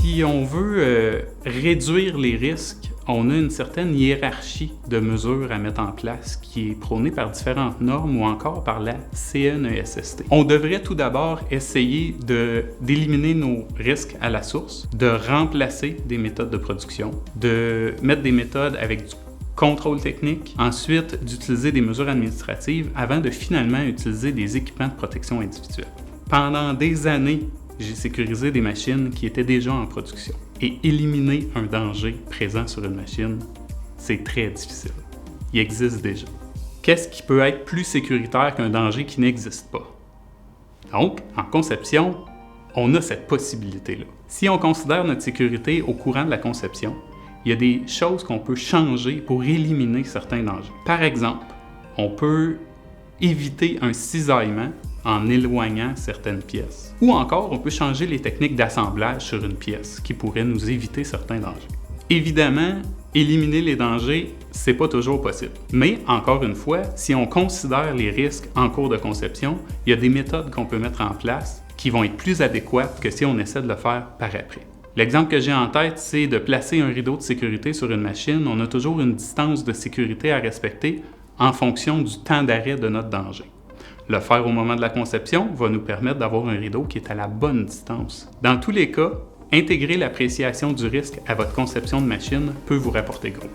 Si on veut réduire les risques, on a une certaine hiérarchie de mesures à mettre en place qui est prônée par différentes normes ou encore par la CNESST. On devrait tout d'abord essayer d'éliminer nos risques à la source, de remplacer des méthodes de production, de mettre des méthodes avec du contrôle technique, ensuite d'utiliser des mesures administratives avant de finalement utiliser des équipements de protection individuelle. Pendant des années, j'ai sécurisé des machines qui étaient déjà en production. Et éliminer un danger présent sur une machine, c'est très difficile. Il existe déjà. Qu'est-ce qui peut être plus sécuritaire qu'un danger qui n'existe pas? Donc, en conception, on a cette possibilité-là. Si on considère notre sécurité au courant de la conception, il y a des choses qu'on peut changer pour éliminer certains dangers. Par exemple, on peut éviter un cisaillement en éloignant certaines pièces. Ou encore, on peut changer les techniques d'assemblage sur une pièce qui pourraient nous éviter certains dangers. Évidemment, éliminer les dangers, c'est pas toujours possible. Mais, encore une fois, si on considère les risques en cours de conception, il y a des méthodes qu'on peut mettre en place qui vont être plus adéquates que si on essaie de le faire par après. L'exemple que j'ai en tête, c'est de placer un rideau de sécurité sur une machine. On a toujours une distance de sécurité à respecter en fonction du temps d'arrêt de notre danger. Le faire au moment de la conception va nous permettre d'avoir un rideau qui est à la bonne distance. Dans tous les cas, intégrer l'appréciation du risque à votre conception de machine peut vous rapporter gros.